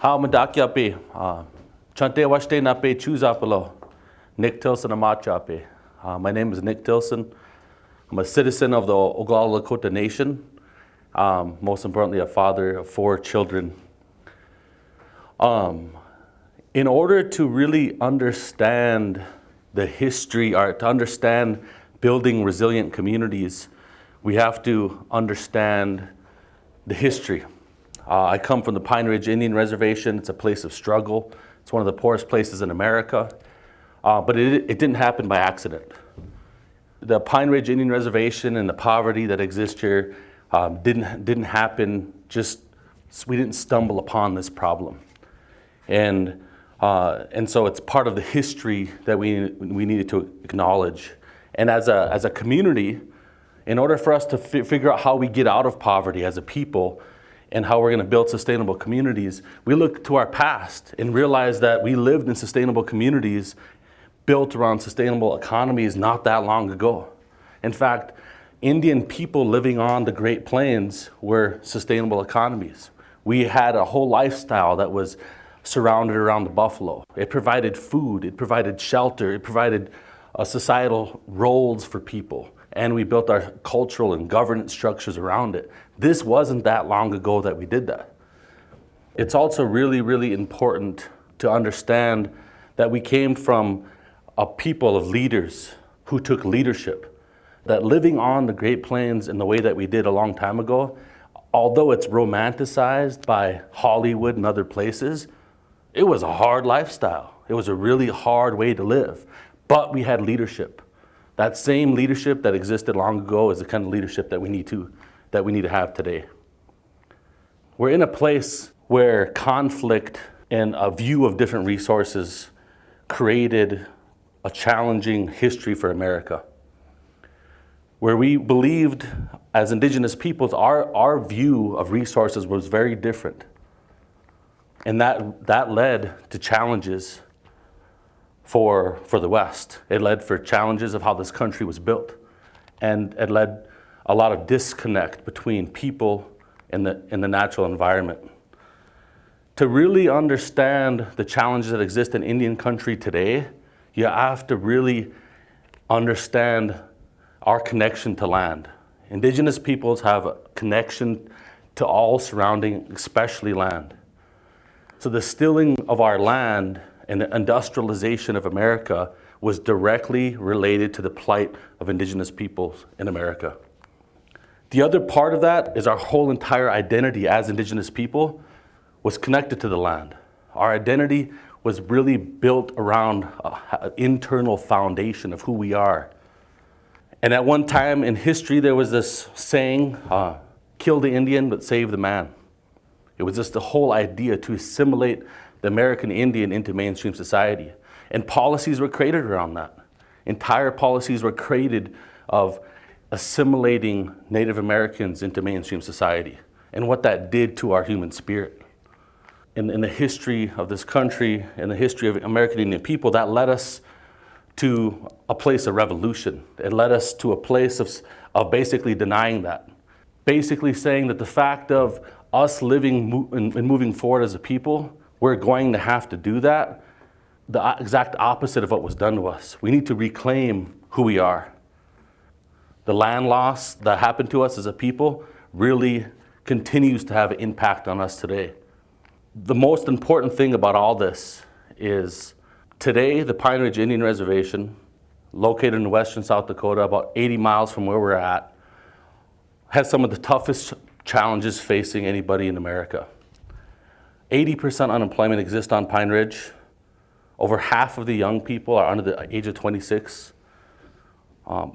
Ha madakyape, chante washte nape chuzapalo, Nick Tilsen amachape. My name is Nick Tilsen. I'm a citizen of the Oglala Lakota Nation. Most importantly, a father of 4 children. In order to really understand the history, or to understand building resilient communities, we have to understand the history. I come from the Pine Ridge Indian Reservation. It's a place of struggle. It's one of the poorest places in America, but it didn't happen by accident. The Pine Ridge Indian Reservation and the poverty that exists here didn't happen we didn't stumble upon this problem. And so it's part of the history that we needed to acknowledge. And as a community, in order for us to figure out how we get out of poverty as a people and how we're going to build sustainable communities, we look to our past and realize that we lived in sustainable communities built around sustainable economies not that long ago. In fact, Indian people living on the Great Plains were sustainable economies. We had a whole lifestyle that was surrounded around the buffalo. It provided food, it provided shelter, it provided societal roles for people, and we built our cultural and governance structures around it. This wasn't that long ago that we did that. It's also really, really important to understand that we came from a people of leaders who took leadership. That living on the Great Plains in the way that we did a long time ago, although it's romanticized by Hollywood and other places, it was a hard lifestyle. It was a really hard way to live. But we had leadership. That same leadership that existed long ago is the kind of leadership that we need to have today. We're in a place where conflict and a view of different resources created a challenging history for America, where we believed as Indigenous peoples, our view of resources was very different. And that led to challenges for the West. It led for challenges of how this country was built. And it led a lot of disconnect between people and the natural environment. To really understand the challenges that exist in Indian country today, you have to really understand our connection to land. Indigenous peoples have a connection to all surrounding, especially land. So the stilling of our land and the industrialization of America was directly related to the plight of Indigenous peoples in America. The other part of that is our whole entire identity as Indigenous people was connected to the land. Our identity was really built around an internal foundation of who we are. And at one time in history, there was this saying, kill the Indian, but save the man. It was just the whole idea to assimilate the American Indian into mainstream society. And policies were created around that. Entire policies were created of assimilating Native Americans into mainstream society and what that did to our human spirit. In the history of this country, in the history of American Indian people, that led us to a place of revolution. It led us to a place of basically denying that. Basically saying that the fact of us living and moving forward as a people, we're going to have to do that, the exact opposite of what was done to us. We need to reclaim who we are. The land loss that happened to us as a people really continues to have an impact on us today. The most important thing about all this is today, the Pine Ridge Indian Reservation, located in western South Dakota, about 80 miles from where we're at, has some of the toughest challenges facing anybody in America. 80% unemployment exists on Pine Ridge. Over half of the young people are under the age of 26.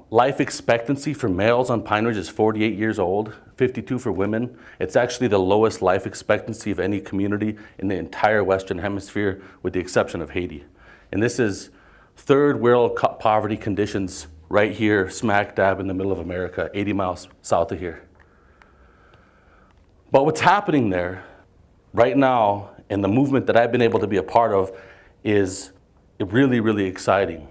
Life expectancy for males on Pine Ridge is 48 years old, 52 for women. It's actually the lowest life expectancy of any community in the entire Western Hemisphere, with the exception of Haiti. And this is third world poverty conditions right here, smack dab in the middle of America, 80 miles south of here. But what's happening there right now, and the movement that I've been able to be a part of, is really, really exciting.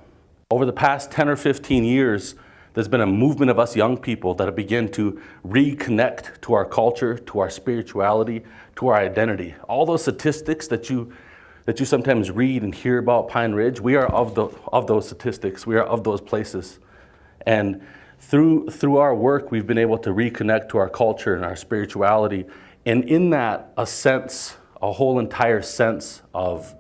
Over the past 10 or 15 years, There's been a movement of us young people that have begun to reconnect to our culture, to our spirituality, to our identity. All those statistics that you sometimes read and hear about Pine Ridge, we are of those statistics. We are of those places. And through our work, we've been able to reconnect to our culture and our spirituality. And in that, a whole entire sense of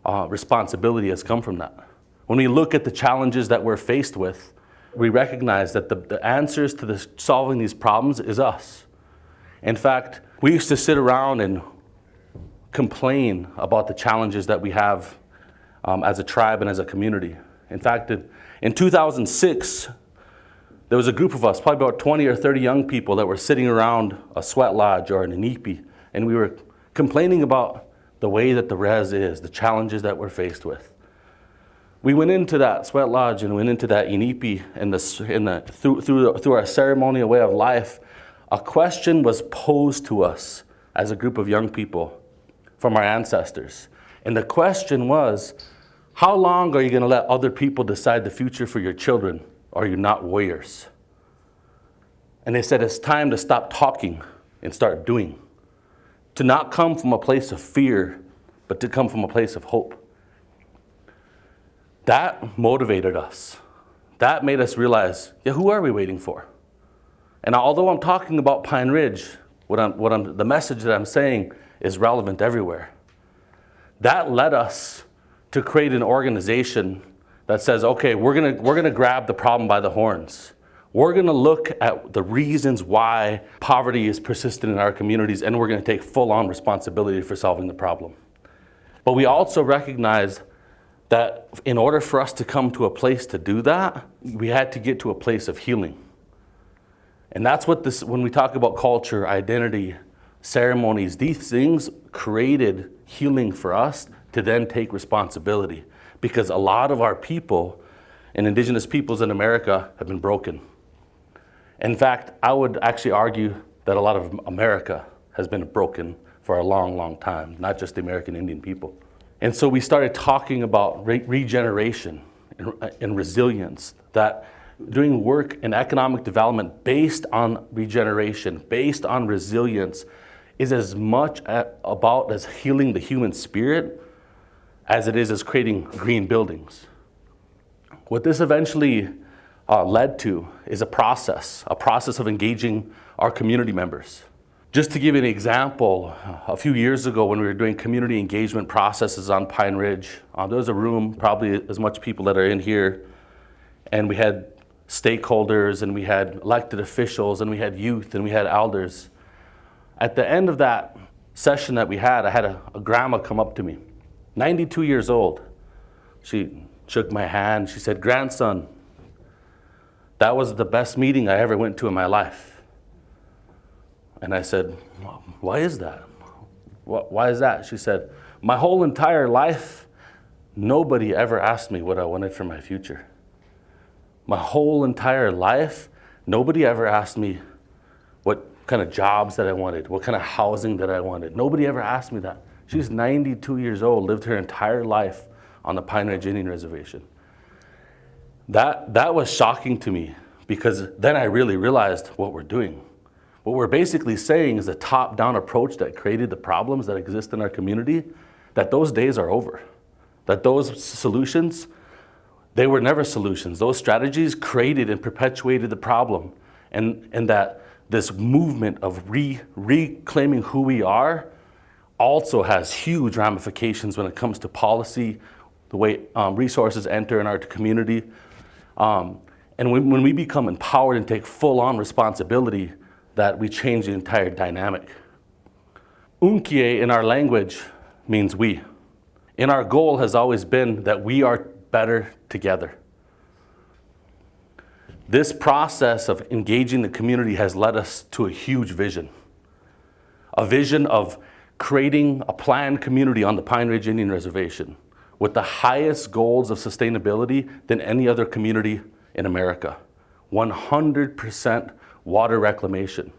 responsibility has come from that. When we look at the challenges that we're faced with, we recognize that the answers to solving these problems is us. In fact, we used to sit around and complain about the challenges that we have as a tribe and as a community. In fact, in 2006, there was a group of us, probably about 20 or 30 young people that were sitting around a sweat lodge or an inipi, and we were complaining about the way that the res is, the challenges that we're faced with. We went into that sweat lodge and went into that inipi, and through our ceremonial way of life, a question was posed to us as a group of young people from our ancestors. And the question was, how long are you going to let other people decide the future for your children? Or are you not warriors? And they said it's time to stop talking and start doing. To not come from a place of fear, but to come from a place of hope. That motivated us. That made us realize, who are we waiting for? And although I'm talking about Pine Ridge, the message that I'm saying is relevant everywhere. That led us to create an organization that says, okay, we're gonna grab the problem by the horns. We're gonna look at the reasons why poverty is persistent in our communities, and we're gonna take full-on responsibility for solving the problem. But we also recognize that in order for us to come to a place to do that, we had to get to a place of healing. And that's what when we talk about culture, identity, ceremonies, these things created healing for us to then take responsibility. Because a lot of our people and indigenous peoples in America have been broken. In fact, I would actually argue that a lot of America has been broken for a long, long time, not just the American Indian people. And so we started talking about regeneration and resilience, that doing work in economic development based on regeneration, based on resilience, is as much about as healing the human spirit as it is as creating green buildings. What this eventually led to is a process of engaging our community members. Just to give you an example, a few years ago when we were doing community engagement processes on Pine Ridge, there was a room, probably as much people that are in here, and we had stakeholders, and we had elected officials, and we had youth, and we had elders. At the end of that session that we had, I had a grandma come up to me, 92 years old. She shook my hand. She said, "Grandson, that was the best meeting I ever went to in my life." And I said, "Why is that? Why is that?" She said, "My whole entire life, nobody ever asked me what I wanted for my future. My whole entire life, nobody ever asked me what kind of jobs that I wanted, what kind of housing that I wanted. Nobody ever asked me that." She's 92 years old, lived her entire life on the Pine Ridge Indian Reservation. That was shocking to me, because then I really realized what we're doing. What we're basically saying is a top-down approach that created the problems that exist in our community, that those days are over. That those solutions, they were never solutions. Those strategies created and perpetuated the problem. And that this movement of reclaiming who we are also has huge ramifications when it comes to policy, the way resources enter in our community. And when we become empowered and take full-on responsibility, that we change the entire dynamic. Unkie in our language means we. And our goal has always been that we are better together. This process of engaging the community has led us to a huge vision. A vision of creating a planned community on the Pine Ridge Indian Reservation with the highest goals of sustainability than any other community in America. 100% water reclamation,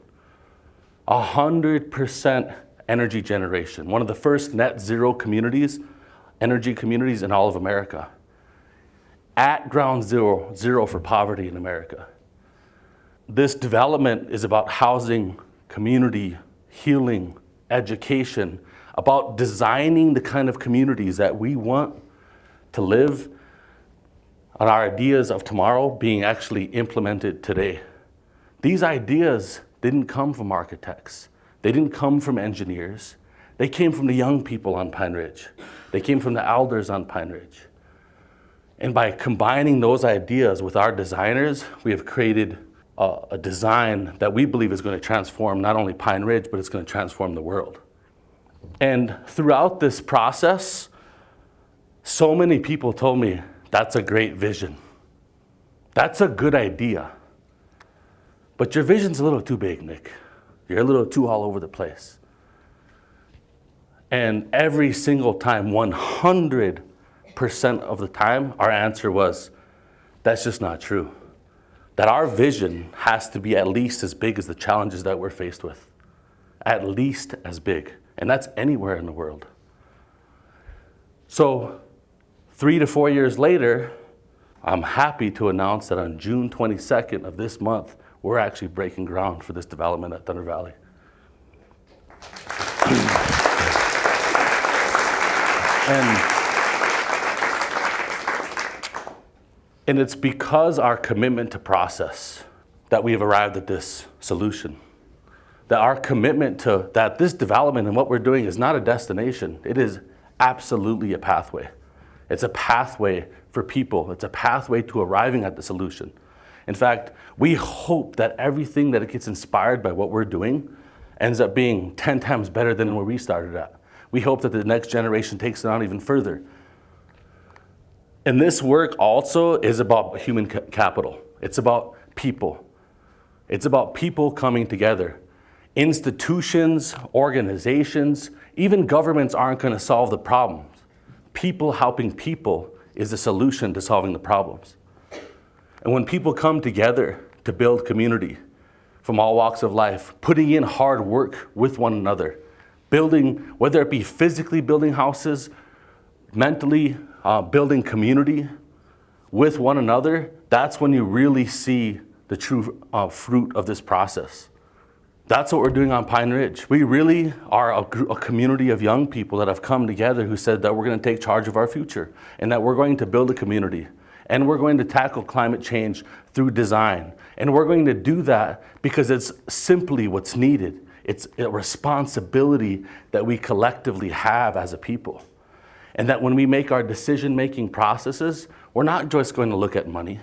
100% energy generation, one of the first net zero communities, energy communities in all of America. at ground zero for poverty in America. This development is about housing, community, healing, education, about designing the kind of communities that we want to live, and our ideas of tomorrow being actually implemented today. These ideas didn't come from architects. They didn't come from engineers. They came from the young people on Pine Ridge. They came from the elders on Pine Ridge. And by combining those ideas with our designers, we have created a design that we believe is going to transform not only Pine Ridge, but it's going to transform the world. And throughout this process, so many people told me, that's a great vision. That's a good idea. But your vision's a little too big, Nick. You're a little too all over the place. And every single time, 100% of the time, our answer was, that's just not true. That our vision has to be at least as big as the challenges that we're faced with. At least as big. And that's anywhere in the world. So 3 to 4 years later, I'm happy to announce that on June 22nd of this month, we're actually breaking ground for this development at Thunder Valley. And it's because our commitment to process that we have arrived at this solution. That our commitment to that this development and what we're doing is not a destination. It is absolutely a pathway. It's a pathway for people. It's a pathway to arriving at the solution. In fact, we hope that everything that gets inspired by what we're doing ends up being 10 times better than where we started at. We hope that the next generation takes it on even further. And this work also is about human capital. It's about people. It's about people coming together. Institutions, organizations, even governments aren't going to solve the problems. People helping people is the solution to solving the problems. And when people come together to build community from all walks of life, putting in hard work with one another, building, whether it be physically building houses, mentally building community with one another, that's when you really see the true fruit of this process. That's what we're doing on Pine Ridge. We really are a community of young people that have come together who said that we're going to take charge of our future and that we're going to build a community and we're going to tackle climate change through design. And we're going to do that because it's simply what's needed. It's a responsibility that we collectively have as a people. And that when we make our decision-making processes, we're not just going to look at money.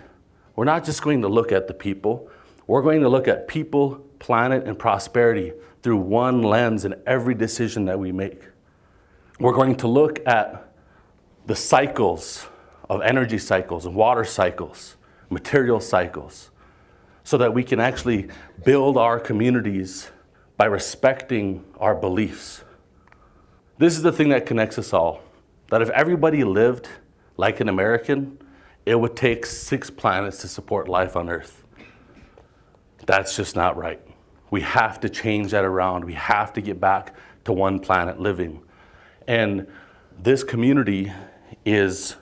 We're not just going to look at the people. We're going to look at people, planet, and prosperity through one lens in every decision that we make. We're going to look at the cycles of energy cycles and water cycles, material cycles, so that we can actually build our communities by respecting our beliefs. This is the thing that connects us all. That if everybody lived like an American, it would take 6 planets to support life on Earth. That's just not right. We have to change that around. We have to get back to one planet living. And this community is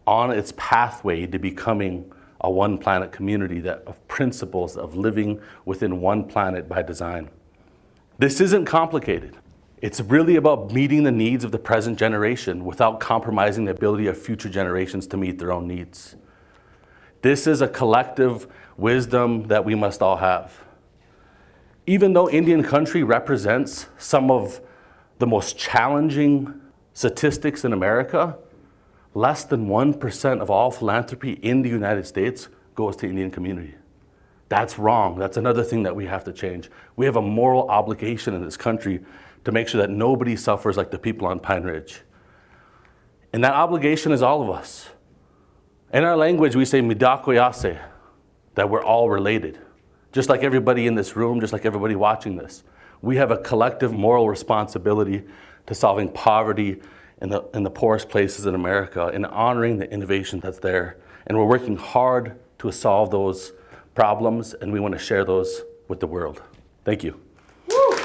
on its pathway to becoming a one planet community that of principles of living within one planet by design. This isn't complicated. It's really about meeting the needs of the present generation without compromising the ability of future generations to meet their own needs. This is a collective wisdom that we must all have. Even though Indian country represents some of the most challenging statistics in America, less than 1% of all philanthropy in the United States goes to Indian community. That's wrong. That's another thing that we have to change. We have a moral obligation in this country to make sure that nobody suffers like the people on Pine Ridge. And that obligation is all of us. In our language, we say midakoyase, that we're all related. Just like everybody in this room, just like everybody watching this. We have a collective moral responsibility to solving poverty in the poorest places in America and honoring the innovation that's there. And we're working hard to solve those problems, and we want to share those with the world. Thank you. Woo!